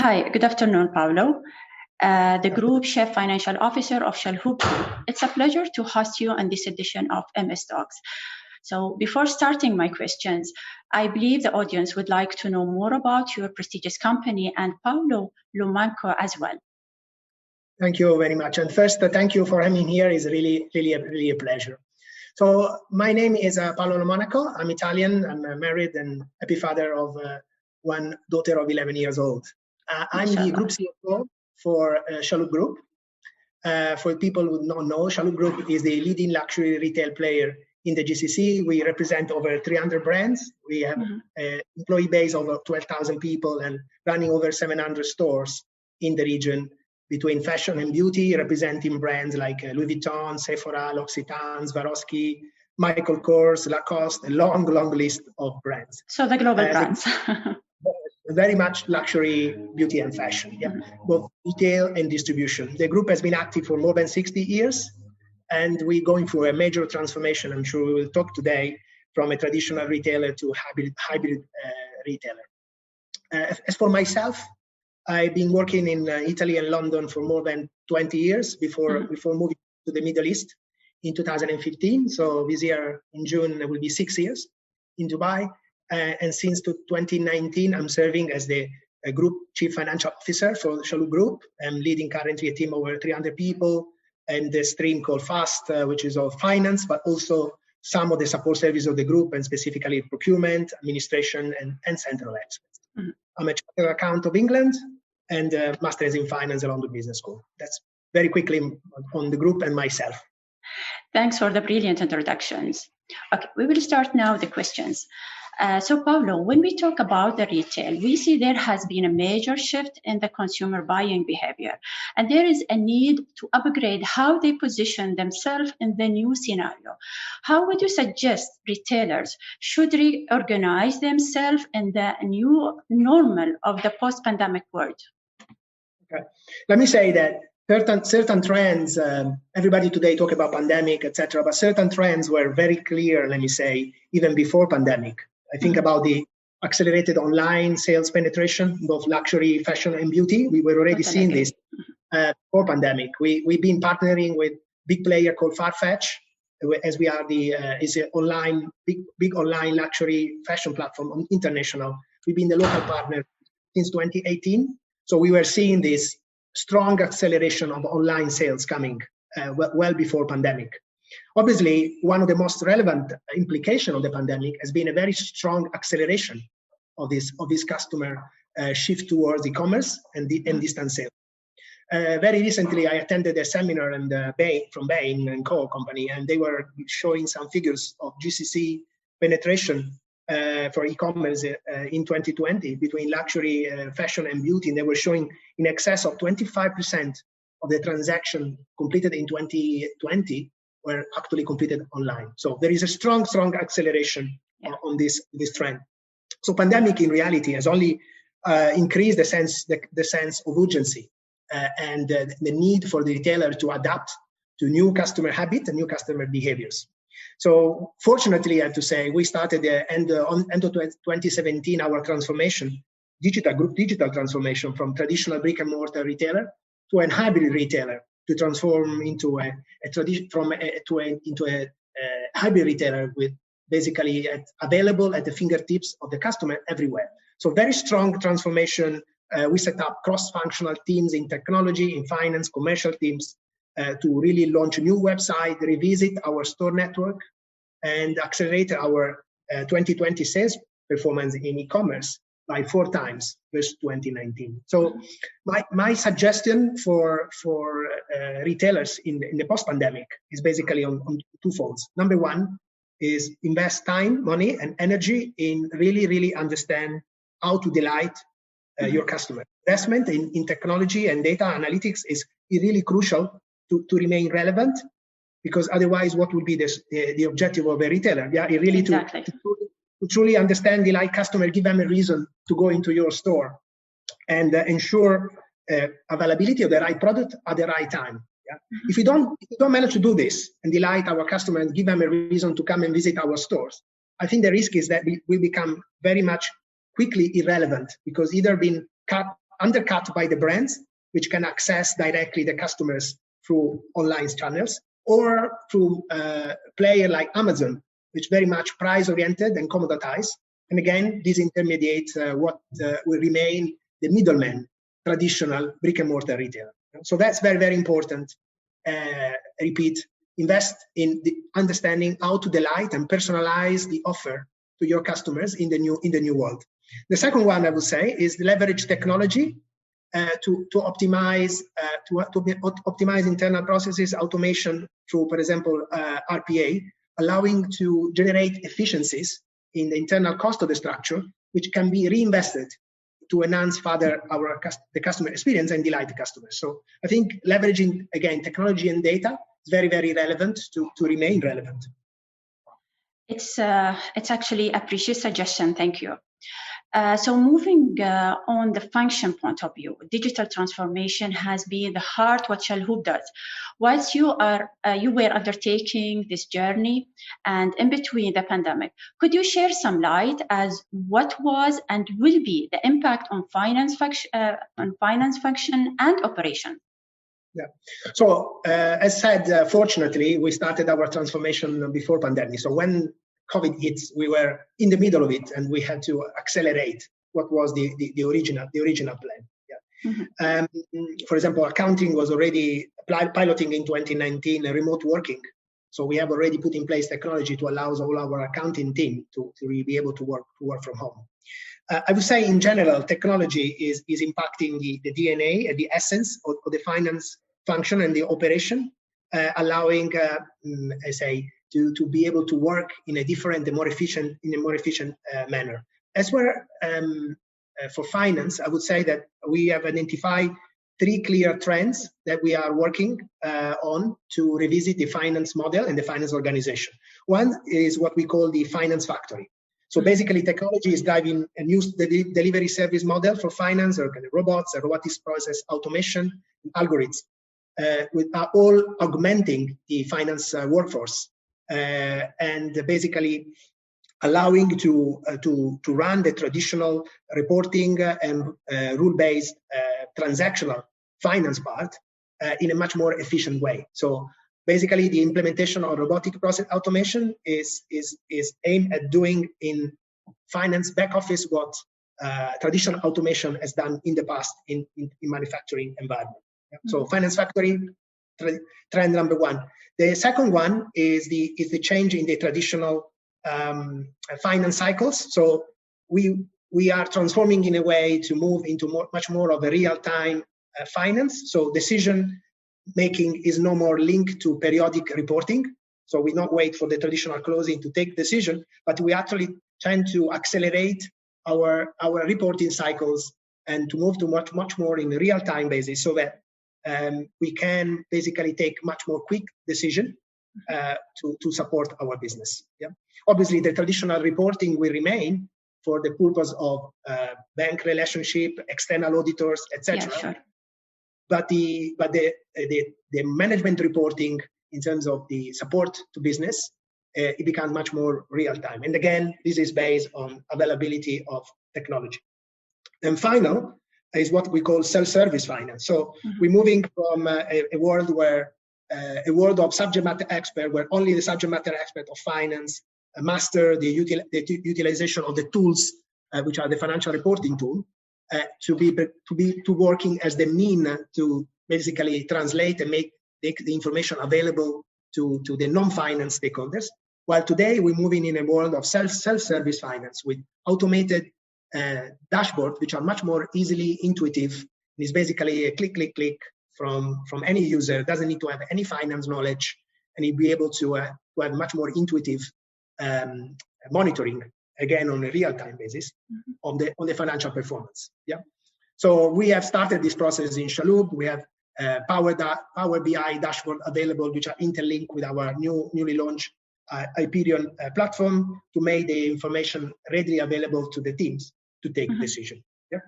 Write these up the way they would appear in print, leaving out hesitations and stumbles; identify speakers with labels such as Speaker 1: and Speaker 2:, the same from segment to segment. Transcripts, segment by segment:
Speaker 1: Hi, good afternoon, Paolo. The Group Chief Financial Officer of Chalhoub. It's a pleasure to host you on this edition of MS Talks. So before starting my questions, I believe the audience would like to know more about your prestigious company and Paolo LoMonaco as well.
Speaker 2: Thank you very much. And first, thank you for having me here. It's really a pleasure. So my name is Paolo LoMonaco. I'm Italian. I'm married and happy father of one daughter of 11 years old. I'm the Group CFO for Chalhoub Group. For people who don't know, Chalhoub Group is the leading luxury retail player in the GCC. We represent over 300 brands. We have an employee base of over 12,000 people and running over 700 stores in the region between fashion and beauty, representing brands like Louis Vuitton, Sephora, L'Occitane, Swarovski, Michael Kors, Lacoste, a long list of brands.
Speaker 1: So the global brands.
Speaker 2: Very much luxury, beauty and fashion, both retail and distribution. The group has been active for more than 60 years, and we're going through a major transformation. I'm sure we will talk today from a traditional retailer to hybrid retailer. As for myself, I've been working in Italy and London for more than 20 years before moving to the Middle East in 2015. So this year in June, it will be 6 years in Dubai. And since 2019, I'm serving as the Group Chief Financial Officer for Chalhoub Group. I'm leading currently a team of over 300 people and the stream called FAST, which is of finance, but also some of the support services of the group and specifically procurement, administration, and central excellence. I'm a Chartered Accountant of England and Master's in Finance at London Business School. That's very quickly on the group and myself.
Speaker 1: Thanks for the brilliant introductions. Okay, we will start now the questions. So Paolo, when we talk about the retail, we see there has been a major shift in the consumer buying behavior, and there is a need to upgrade how they position themselves in the new scenario. How would you suggest retailers should reorganize themselves in the new normal of the post-pandemic world?
Speaker 2: Okay. Let me say that certain trends, everybody today talk about pandemic, etc., but certain trends were very clear, let me say, even before pandemic. I think about the accelerated online sales penetration, both luxury, fashion, and beauty. We were already seeing this before pandemic. We've been partnering with big player called Farfetch, as we are is an online big online luxury fashion platform international. We've been the local partner since 2018. So we were seeing this strong acceleration of online sales coming well before pandemic. Obviously, one of the most relevant implications of the pandemic has been a very strong acceleration of this customer shift towards e-commerce and distance sales. Very recently, I attended a seminar from Bain & Co. company, and they were showing some figures of GCC penetration for e-commerce in 2020 between luxury, fashion, and beauty. And they were showing in excess of 25% of the transaction completed in 2020 were actually completed online. So there is a strong acceleration on this trend. So pandemic in reality has only increased the sense of urgency and the need for the retailer to adapt to new customer habits and new customer behaviors. So fortunately, I have to say, we started end of 2017 our transformation, digital transformation from traditional brick and mortar retailer to a hybrid retailer, to transform into a hybrid retailer with basically available at the fingertips of the customer everywhere. So very strong transformation. We set up cross-functional teams in technology, in finance, commercial teams to really launch a new website, revisit our store network, and accelerate our 2020 sales performance in e-commerce by 4 times versus 2019. So my suggestion for retailers in the post-pandemic is basically on 2 folds. Number 1 is invest time, money, and energy in really understand how to delight your customer. Investment in technology and data analytics is really crucial to remain relevant, because otherwise what would be the objective of a retailer? Yeah, really
Speaker 1: exactly.
Speaker 2: to truly understand, delight customer, give them a reason to go into your store, and ensure availability of the right product at the right time. Yeah? If you don't manage to do this and delight our customer and give them a reason to come and visit our stores, I think the risk is that we become very much quickly irrelevant, because either being cut undercut by the brands, which can access directly the customers through online channels, or through a player like Amazon, which very much price-oriented and commoditized. And again, this intermediates what will remain the middleman, traditional brick-and-mortar retailer. So that's very, very important. Repeat, invest in the understanding how to delight and personalize the offer to your customers in the new world. The second one I would say is leverage technology to optimize optimize internal processes, automation through, for example, RPA, allowing to generate efficiencies in the internal cost of the structure, which can be reinvested to enhance further the customer experience and delight the customers. So I think leveraging, again, technology and data is very, very relevant to remain relevant.
Speaker 1: It's actually a precious suggestion. Thank you. So moving on the function point of view, digital transformation has been the heart what Chalhoub does. Whilst you were undertaking this journey and in between the pandemic, could you share some light as what was and will be the impact on finance function and operation?
Speaker 2: Yeah. So as said, fortunately, we started our transformation before pandemic. So when COVID hits, we were in the middle of it, and we had to accelerate what was the original plan. Yeah. For example, accounting was already piloting in 2019 remote working. So we have already put in place technology to allow all our accounting team to really be able to work from home. I would say in general, technology is impacting the DNA and the essence of the finance function and the operation, allowing, I say, to be able to work in a different and more efficient manner. As well, for finance, I would say that we have identified 3 clear trends that we are working on to revisit the finance model and the finance organization. One is what we call the finance factory. So basically, technology is driving a new delivery service model for finance, or kind of robots, robotics process automation, algorithms, with all augmenting the finance workforce. And basically allowing to run the traditional reporting and rule-based transactional finance part in a much more efficient way. So basically, the implementation of robotic process automation is aimed at doing in finance back office what traditional automation has done in the past in manufacturing environment. Yeah. So finance factory, trend number 1. The second one is the change in the traditional finance cycles. So we are transforming in a way to move into much more of a real-time finance. So decision making is no more linked to periodic reporting. So we not wait for the traditional closing to take decision, but we actually tend to accelerate our reporting cycles and to move to much more in a real-time basis, so that we can basically take much more quick decision to support our business. Yeah. Obviously, the traditional reporting will remain for the purpose of bank relationship, external auditors, etc.
Speaker 1: Yeah, sure.
Speaker 2: But the management reporting in terms of the support to business, it becomes much more real time. And again, this is based on availability of technology. And final is what we call self-service finance. So we're moving from a world where a world of subject matter expert, where only the subject matter expert of finance master the utilization of the tools, which are the financial reporting tool, to working as the mean to basically translate and make the information available to the non-finance stakeholders. While today we're moving in a world of self-service finance with automated dashboards, which are much more easily intuitive. It's basically a click from any user. Doesn't need to have any finance knowledge, and he'll be able to have much more intuitive monitoring, again on a real-time basis, on the financial performance. Yeah. So we have started this process in Chalhoub. We have Power BI dashboard available, which are interlinked with our newly launched Hyperion platform, to make the information readily available to the teams to take decision. Yeah.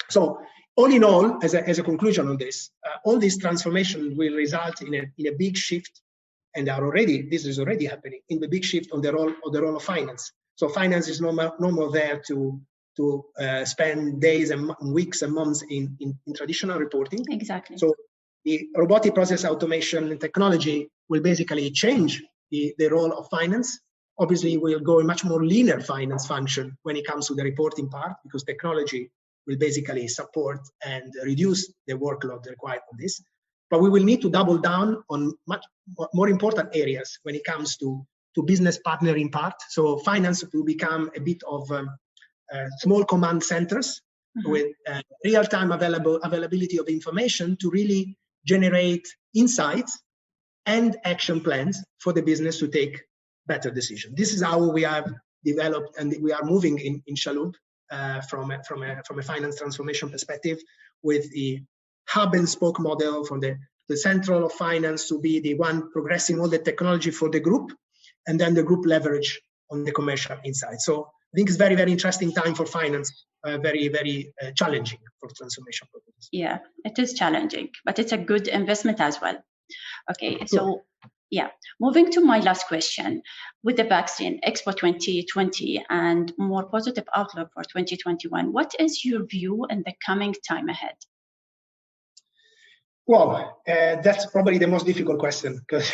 Speaker 2: So all in all, as a conclusion on this, all this transformation will result in a big shift, and this is already happening, in the big shift on the role of finance. So finance is no more there to to spend days and weeks and months in traditional reporting.
Speaker 1: Exactly.
Speaker 2: So the robotic process automation technology will basically change the role of finance. Obviously, we'll go a much more linear finance function when it comes to the reporting part, because technology will basically support and reduce the workload required on this. But we will need to double down on much more important areas when it comes to business partnering part. So finance will become a bit of small command centers with real-time availability of information to really generate insights and action plans for the business to take better decisions. This is how we have developed, and we are moving in Chalhoub from a finance transformation perspective, with the hub and spoke model from the central of finance to be the one progressing all the technology for the group, and then the group leverage on the commercial insight. So I think it's very, very interesting time for finance, very, very challenging for transformation purposes.
Speaker 1: Yeah, it is challenging, but it's a good investment as well. Okay, so yeah, moving to my last question. With the vaccine, Expo 2020, and more positive outlook for 2021, what is your view in the coming time ahead?
Speaker 2: Well, that's probably the most difficult question, because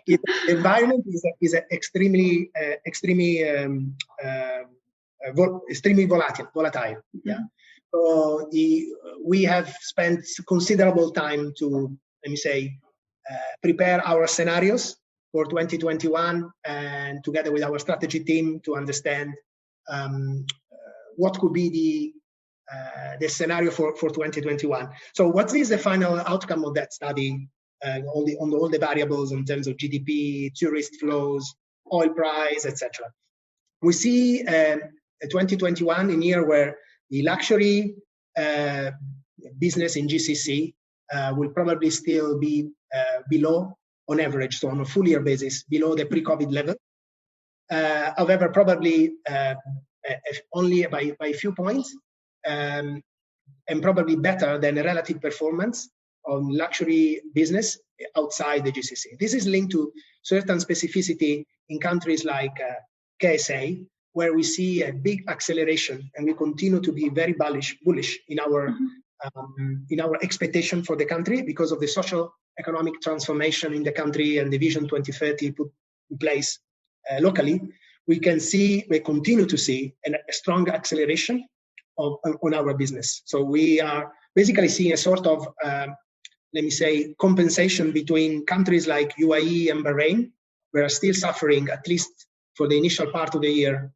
Speaker 2: the environment is extremely volatile. Yeah. So we have spent considerable time to, let me say, prepare our scenarios for 2021, and together with our strategy team to understand what could be the scenario for 2021. So what is the final outcome of that study, on all the variables in terms of GDP, tourist flows, oil price, etc. We see 2021 a year where the luxury business in GCC will probably still be below, on average, so on a full year basis, below the pre-COVID level. However, probably only by a few points, and probably better than a relative performance on luxury business outside the GCC. This is linked to certain specificity in countries like KSA, where we see a big acceleration, and we continue to be very bullish in our expectation for the country because of the social economic transformation in the country and the Vision 2030 put in place locally. We continue to see a strong acceleration on our business. So we are basically seeing a sort of, let me say, compensation between countries like UAE and Bahrain, who are still suffering, at least for the initial part of the year,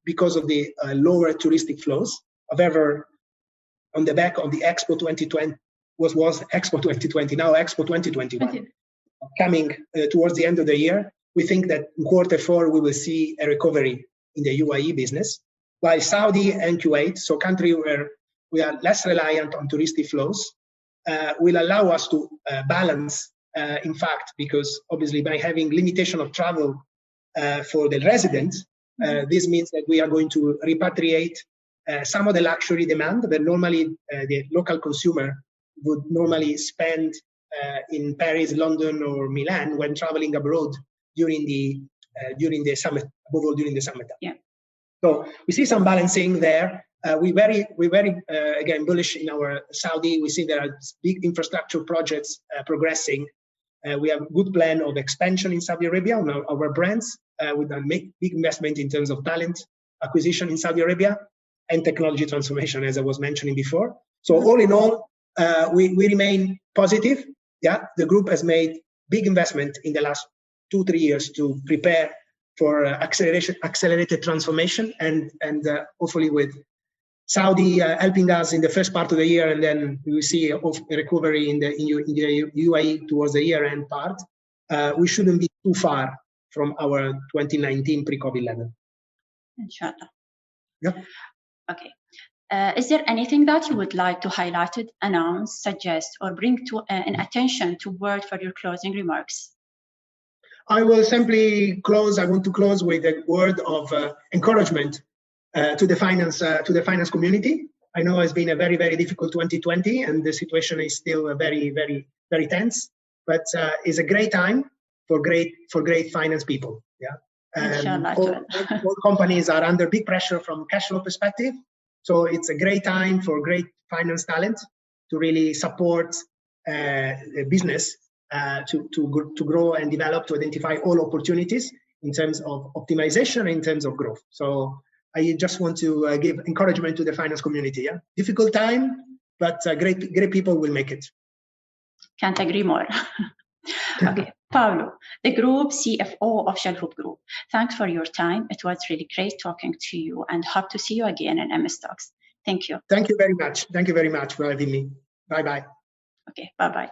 Speaker 2: because of the lower touristic flows. However, on the back of the Expo 2020, was Expo 2020, now Expo 2021, coming towards the end of the year, we think that in Q4 we will see a recovery in the UAE business, while Saudi and Kuwait, so countries where we are less reliant on touristic flows, will allow us to balance, in fact, because obviously by having limitation of travel for the residents, this means that we are going to repatriate some of the luxury demand that normally the local consumer would normally spend in Paris, London, or Milan when traveling abroad during the summer, above all during the summertime.
Speaker 1: Yeah.
Speaker 2: So we see some balancing there. We're very again bullish in our Saudi. We see there are big infrastructure projects progressing. We have a good plan of expansion in Saudi Arabia on our brands. With a big investment in terms of talent acquisition in Saudi Arabia and technology transformation, as I was mentioning before. So all in all, we remain positive. Yeah, the group has made big investment in the last 2-3 years to prepare for accelerated transformation, and hopefully with Saudi helping us in the first part of the year, and then we will see a recovery in the UAE towards the year-end part. We shouldn't be too far from our 2019 pre-COVID level.
Speaker 1: Inshallah.
Speaker 2: Yeah.
Speaker 1: Okay. Is there anything that you would like to highlight, announce, suggest, or bring to an attention to word for your closing remarks?
Speaker 2: I will simply close. I want to close with a word of encouragement to the finance community. I know it's been a very, very difficult 2020, and the situation is still very, very, very tense. But it's a great time for great finance people. Yeah,
Speaker 1: Inshallah.
Speaker 2: All companies are under big pressure from cash flow perspective. So it's a great time for great finance talent to really support business to grow and develop, to identify all opportunities in terms of optimization, in terms of growth. So I just want to give encouragement to the finance community. Yeah, difficult time, but great people will make it.
Speaker 1: Can't agree more. Okay, Paolo, the group CFO of Chalhoub Group. Thanks for your time. It was really great talking to you, and hope to see you again in MS Talks. Thank you.
Speaker 2: Thank you very much. Thank you very much for having me. Bye-bye.
Speaker 1: Okay, bye-bye.